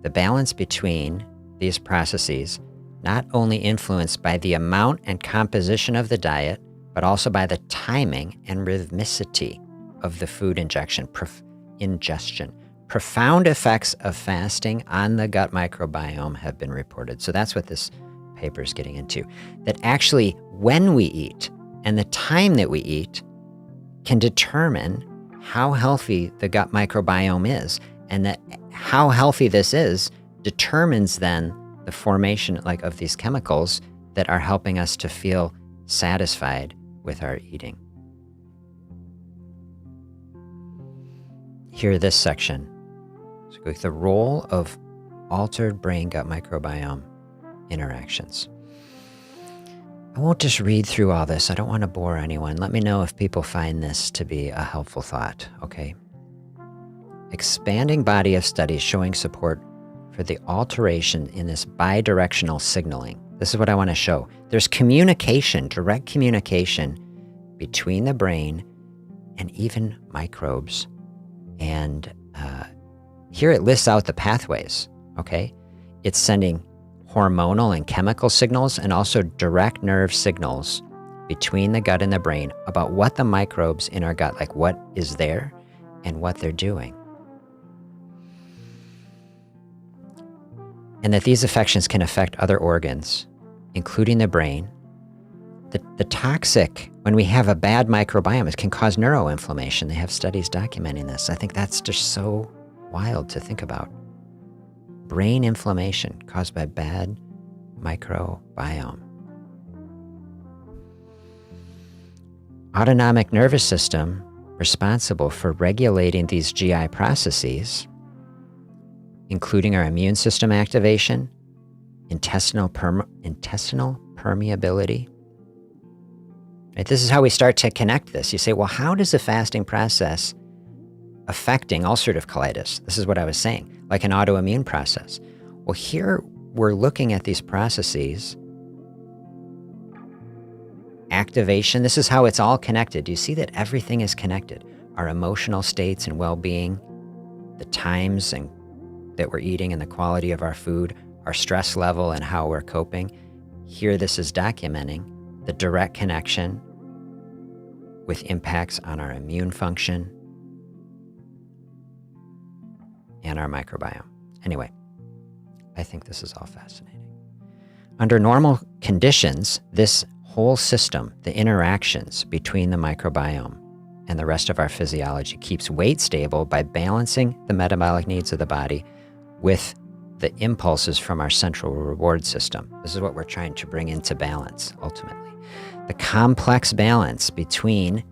The balance between these processes not only influenced by the amount and composition of the diet, but also by the timing and rhythmicity of the food ingestion. Profound effects of fasting on the gut microbiome have been reported. So that's what this paper is getting into. That actually, when we eat and the time that we eat can determine how healthy the gut microbiome is, and that how healthy this is determines then the formation, like, of these chemicals that are helping us to feel satisfied with our eating. Here, this section, so like the role of altered brain-gut microbiome interactions. I won't just read through all this. I don't want to bore anyone. Let me know if people find this to be a helpful thought, okay? Expanding body of studies showing support for the alteration in this bidirectional signaling. This is what I want to show. There's communication, direct communication between the brain and even microbes. And here it lists out the pathways, okay? It's sending hormonal and chemical signals and also direct nerve signals between the gut and the brain about what the microbes in our gut, like what is there and what they're doing. And that these affections can affect other organs, including the brain. The toxic, when we have a bad microbiome, it can cause neuroinflammation. They have studies documenting this. I think that's just so wild to think about. Brain inflammation caused by bad microbiome. Autonomic nervous system responsible for regulating these GI processes, including our immune system activation, intestinal permeability. Right? This is how we start to connect this. You say, well, how does the fasting process affecting ulcerative colitis? This is what I was saying, like an autoimmune process. Well, here we're looking at these processes. Activation, this is how it's all connected. Do you see that everything is connected? Our emotional states and well-being, the times and that we're eating and the quality of our food, our stress level and how we're coping. Here, this is documenting the direct connection with impacts on our immune function and our microbiome. Anyway, I think this is all fascinating. Under normal conditions, this whole system, the interactions between the microbiome and the rest of our physiology, keeps weight stable by balancing the metabolic needs of the body with the impulses from our central reward system. This is what we're trying to bring into balance, ultimately. The complex balance between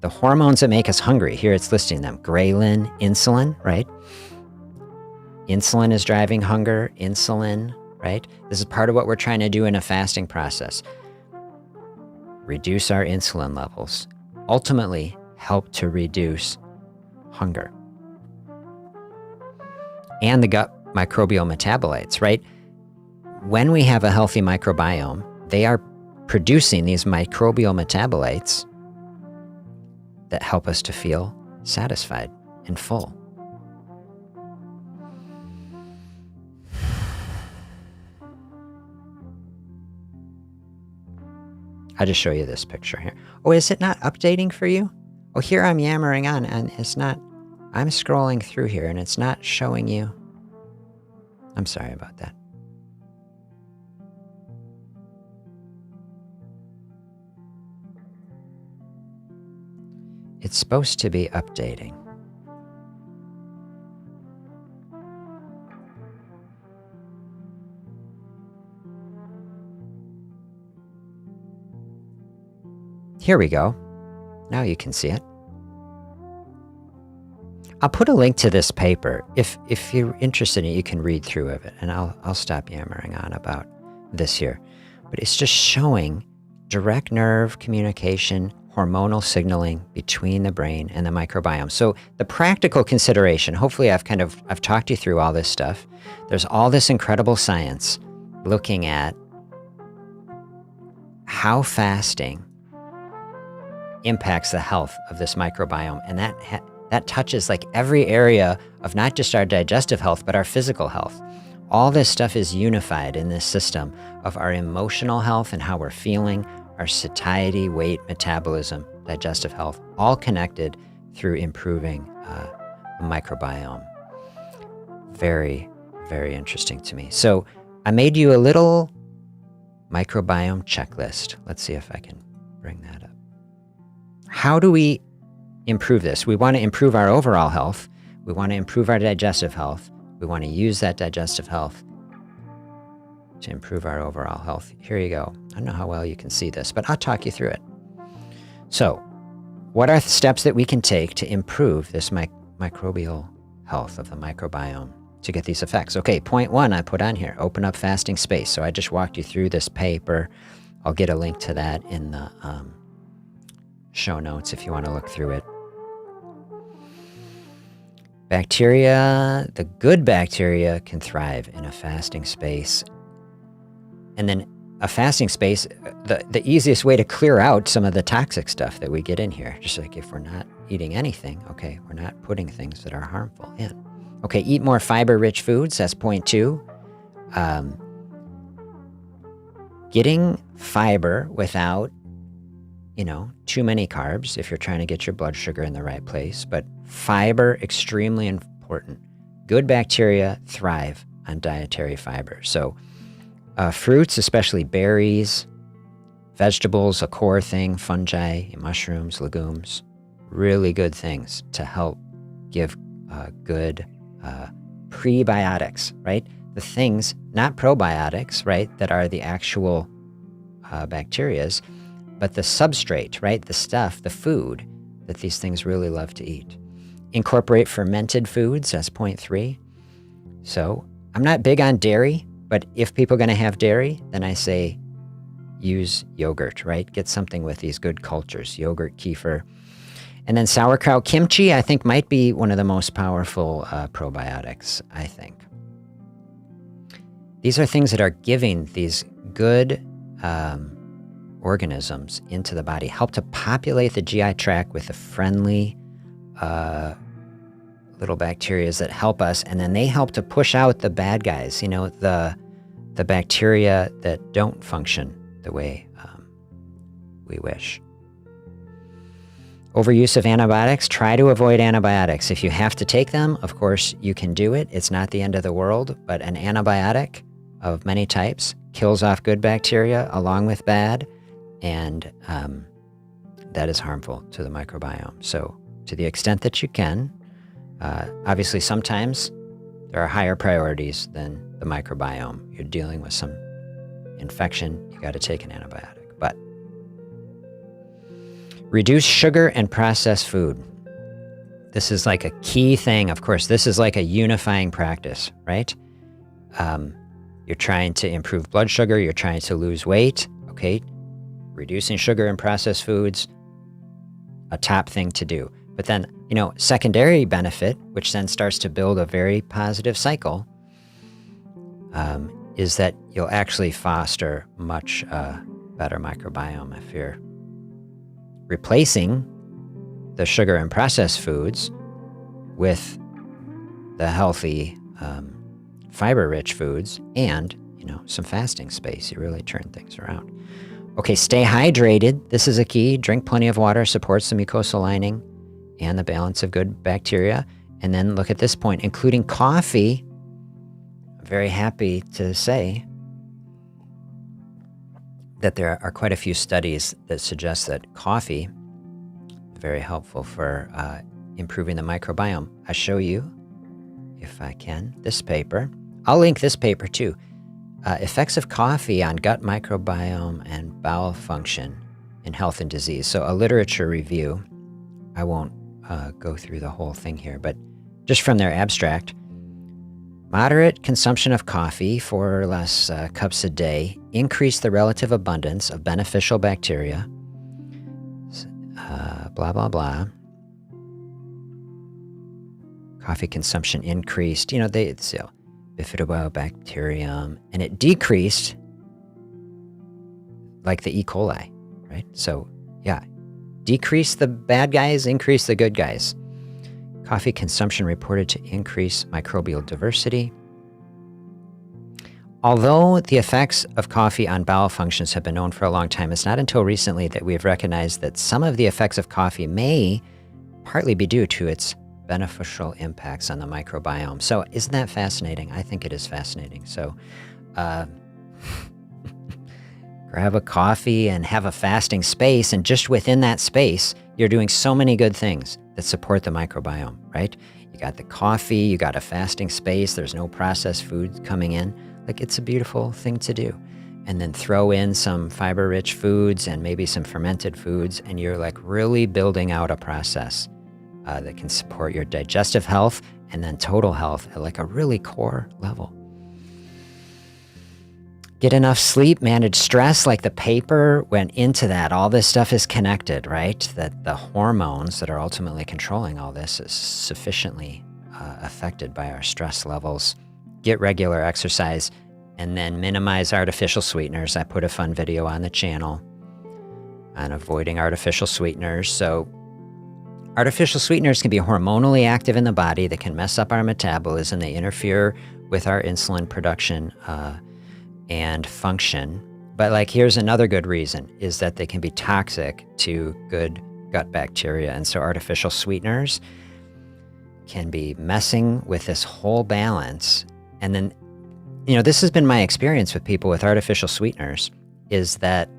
the hormones that make us hungry. Here it's listing them. Ghrelin, insulin, right? Insulin is driving hunger. Insulin, right? This is part of what we're trying to do in a fasting process. Reduce our insulin levels. Ultimately, help to reduce hunger. And the gut microbial metabolites, right? When we have a healthy microbiome, they are producing these microbial metabolites that help us to feel satisfied and full. I'll just show you this picture here. Oh, is it not updating for you? Oh, here I'm yammering on and it's not, I'm scrolling through here and it's not showing you. I'm sorry about that. It's supposed to be updating. Here we go. Now you can see it. I'll put a link to this paper. If you're interested in it, you can read through of it, and I'll stop yammering on about this here. But it's just showing direct nerve communication, hormonal signaling between the brain and the microbiome. So the practical consideration, hopefully I've talked you through all this stuff. There's all this incredible science looking at how fasting impacts the health of this microbiome. And that touches like every area of not just our digestive health, but our physical health. All this stuff is unified in this system of our emotional health and how we're feeling, our satiety, weight, metabolism, digestive health, all connected through improving the microbiome. Very, very interesting to me. So I made you a little microbiome checklist. Let's see if I can bring that up. How do we improve this? We want to improve our overall health. We want to improve our digestive health. We want to use that digestive health to improve our overall health. Here you go. I don't know how well you can see this, but I'll talk you through it. So, what are the steps that we can take to improve this microbial health of the microbiome to get these effects? Okay, point one I put on here, open up fasting space. So I just walked you through this paper. I'll get a link to that in the show notes if you want to look through it. Bacteria, the good bacteria can thrive in a fasting space. And then a fasting space, the easiest way to clear out some of the toxic stuff that we get in here, just like if we're not eating anything, okay, we're not putting things that are harmful in. Okay, eat more fiber-rich foods, that's point two. Getting fiber without, too many carbs if you're trying to get your blood sugar in the right place, but fiber, extremely important. Good bacteria thrive on dietary fiber. So fruits, especially berries, vegetables, a core thing, fungi, mushrooms, legumes, really good things to help give good prebiotics, right? The things, not probiotics, right, that are the actual bacterias, but the substrate, right, the stuff, the food that these things really love to eat. Incorporate fermented foods, that's point three. So I'm not big on dairy, but if people are going to have dairy, then I say use yogurt, right? Get something with these good cultures, yogurt, kefir. And then sauerkraut, kimchi, I think might be one of the most powerful probiotics, I think. These are things that are giving these good organisms into the body, help to populate the GI tract with the friendly little bacteria that help us, and then they help to push out the bad guys, the bacteria that don't function the way we wish. Overuse of antibiotics, try to avoid antibiotics. If you have to take them, of course, you can do it. It's not the end of the world, but an antibiotic of many types kills off good bacteria along with bad, and that is harmful to the microbiome. So to the extent that you can, obviously sometimes there are higher priorities than the microbiome. You're dealing with some infection, you got to take an antibiotic. But Reduce sugar and processed food. This is like a key thing. Of course, this is like a unifying practice, right? You're trying to improve blood sugar. You're trying to lose weight. Okay. Reducing sugar and processed foods, a top thing to do. But then, secondary benefit, which then starts to build a very positive cycle, is that you'll actually foster much better microbiome if you're replacing the sugar and processed foods with the healthy, fiber-rich foods and, some fasting space. You really turn things around. Okay, stay hydrated. This is a key. Drink plenty of water, supports the mucosal lining and the balance of good bacteria. And then look at this point, including coffee. I'm very happy to say that there are quite a few studies that suggest that coffee is very helpful for improving the microbiome. I'll show you, if I can, this paper. I'll link this paper too. Effects of coffee on gut microbiome and bowel function in health and disease. So a literature review. I won't go through the whole thing here, but just from their abstract, moderate consumption of coffee, 4 or less cups a day, increase the relative abundance of beneficial bacteria, blah, blah, blah. Coffee consumption increased, Bifidobacterium, and it decreased like the E. coli, right? So, yeah, decrease the bad guys, increase the good guys. Coffee consumption reported to increase microbial diversity. Although the effects of coffee on bowel functions have been known for a long time, it's not until recently that we have recognized that some of the effects of coffee may partly be due to its beneficial impacts on the microbiome. So isn't that fascinating? I think it is fascinating. So grab a coffee and have a fasting space, and just within that space, you're doing so many good things that support the microbiome, right? You got the coffee, you got a fasting space, there's no processed foods coming in. Like, it's a beautiful thing to do. And then throw in some fiber-rich foods and maybe some fermented foods, and you're like really building out a process that can support your digestive health and then total health at like a really core level. Get enough sleep, manage stress, like the paper went into that. All this stuff is connected, right? That the hormones that are ultimately controlling all this is sufficiently affected by our stress levels. Get regular exercise, and then minimize artificial sweeteners. I put a fun video on the channel on avoiding artificial sweeteners. So artificial sweeteners can be hormonally active in the body. They can mess up our metabolism. They interfere with our insulin production and function. But like, here's another good reason, is that they can be toxic to good gut bacteria. And so artificial sweeteners can be messing with this whole balance. And then, this has been my experience with people with artificial sweeteners, is that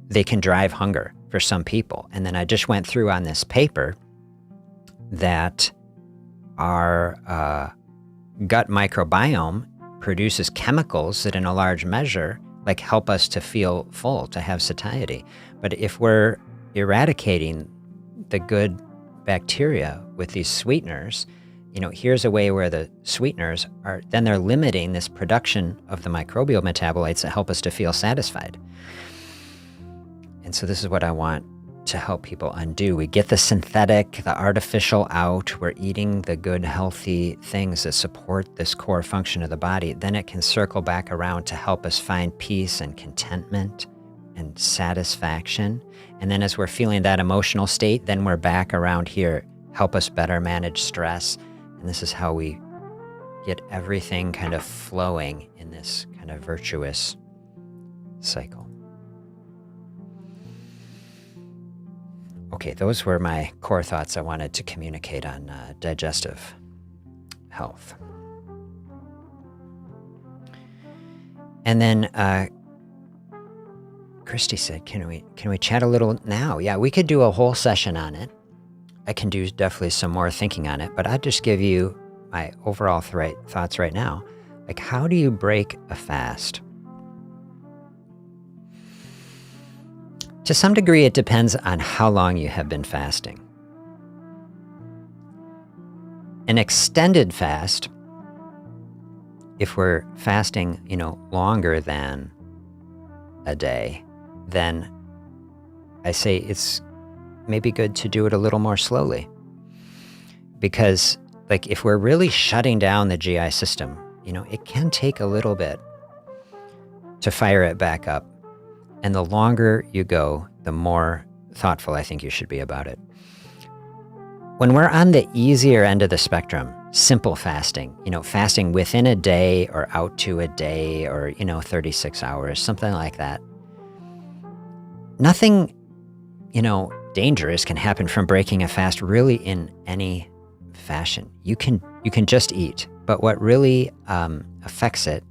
they can drive hunger for some people. And then I just went through on this paper that our gut microbiome produces chemicals that in a large measure like help us to feel full, to have satiety. But if we're eradicating the good bacteria with these sweeteners, here's a way where the sweeteners they're limiting this production of the microbial metabolites that help us to feel satisfied. And so this is what I want to help people undo. We get the synthetic, the artificial out. We're eating the good, healthy things that support this core function of the body. Then it can circle back around to help us find peace and contentment and satisfaction. And then as we're feeling that emotional state, then we're back around here, help us better manage stress. And this is how we get everything kind of flowing in this kind of virtuous cycle. Okay, those were my core thoughts I wanted to communicate on digestive health. And then Christy said, can we chat a little now? Yeah, we could do a whole session on it. I can do definitely some more thinking on it, but I'll just give you my overall thoughts right now. Like, how do you break a fast? To some degree, it depends on how long you have been fasting. An extended fast, if we're fasting, longer than a day, then I say it's maybe good to do it a little more slowly. Because if we're really shutting down the GI system, it can take a little bit to fire it back up. And the longer you go, the more thoughtful I think you should be about it. When we're on the easier end of the spectrum, simple fasting, fasting within a day or out to a day or, 36 hours, something like that. Nothing, dangerous can happen from breaking a fast really in any fashion. You can just eat, but what really affects it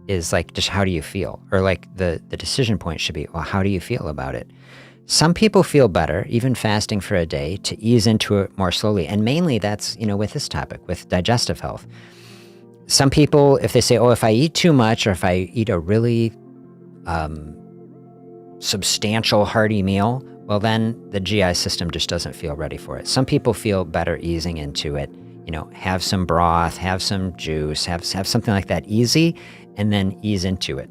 is just how do you feel? Or the decision point should be, well, how do you feel about it? Some people feel better, even fasting for a day, to ease into it more slowly. And mainly that's, with this topic, with digestive health. Some people, if they say, oh, if I eat too much or if I eat a really substantial, hearty meal, well, then the GI system just doesn't feel ready for it. Some people feel better easing into it. Have some broth, have some juice, have something like that easy, and then ease into it.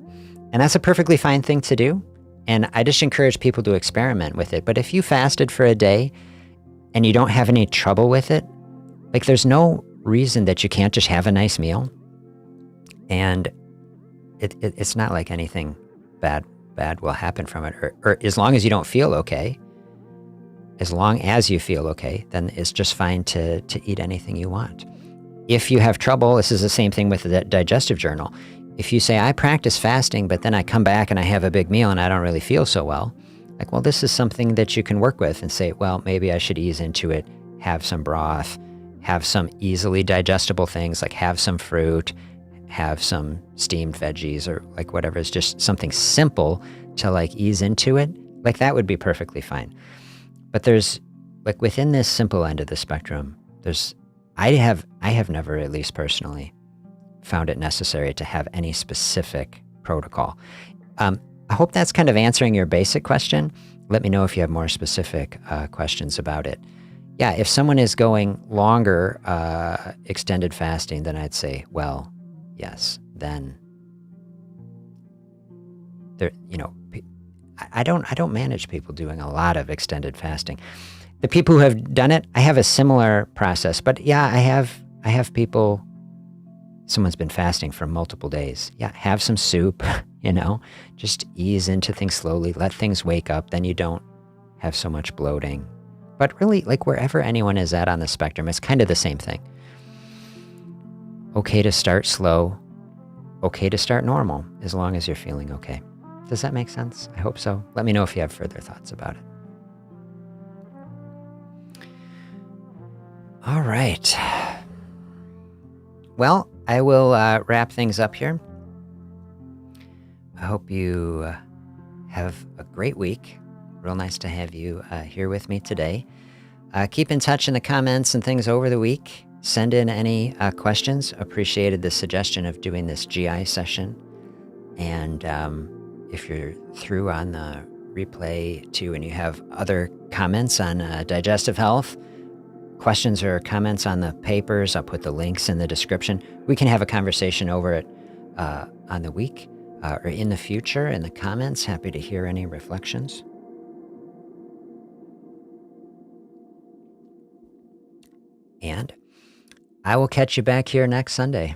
And that's a perfectly fine thing to do. And I just encourage people to experiment with it. But if you fasted for a day and you don't have any trouble with it, there's no reason that you can't just have a nice meal. And it's not like anything bad will happen from it. Or as long as you don't feel okay, as long as you feel okay, then it's just fine to eat anything you want. If you have trouble, this is the same thing with the digestive journal. If you say, I practice fasting, but then I come back and I have a big meal and I don't really feel so well, this is something that you can work with and say, well, maybe I should ease into it, have some broth, have some easily digestible things, have some fruit, have some steamed veggies or whatever. It's just something simple to ease into it. That would be perfectly fine. But there's within this simple end of the spectrum, I have never, at least personally, found it necessary to have any specific protocol. I hope that's kind of answering your basic question. Let me know if you have more specific questions about it. Yeah, if someone is going longer extended fasting, then I'd say, well, yes, then there, I don't manage people doing a lot of extended fasting. The people who have done it, I have a similar process. But yeah, I have people. Someone's been fasting for multiple days. Yeah, have some soup, just ease into things slowly, let things wake up, then you don't have so much bloating. But really, wherever anyone is at on the spectrum, it's kind of the same thing. Okay to start slow, okay to start normal, as long as you're feeling okay. Does that make sense? I hope so. Let me know if you have further thoughts about it. All right. Well, I will wrap things up here. I hope you have a great week. Real nice to have you here with me today. Keep in touch in the comments and things over the week. Send in any questions. Appreciated the suggestion of doing this GI session. And if you're through on the replay too and you have other comments on digestive health, questions or comments on the papers, I'll put the links in the description. We can have a conversation over it on the week or in the future in the comments. Happy to hear any reflections. And I will catch you back here next Sunday.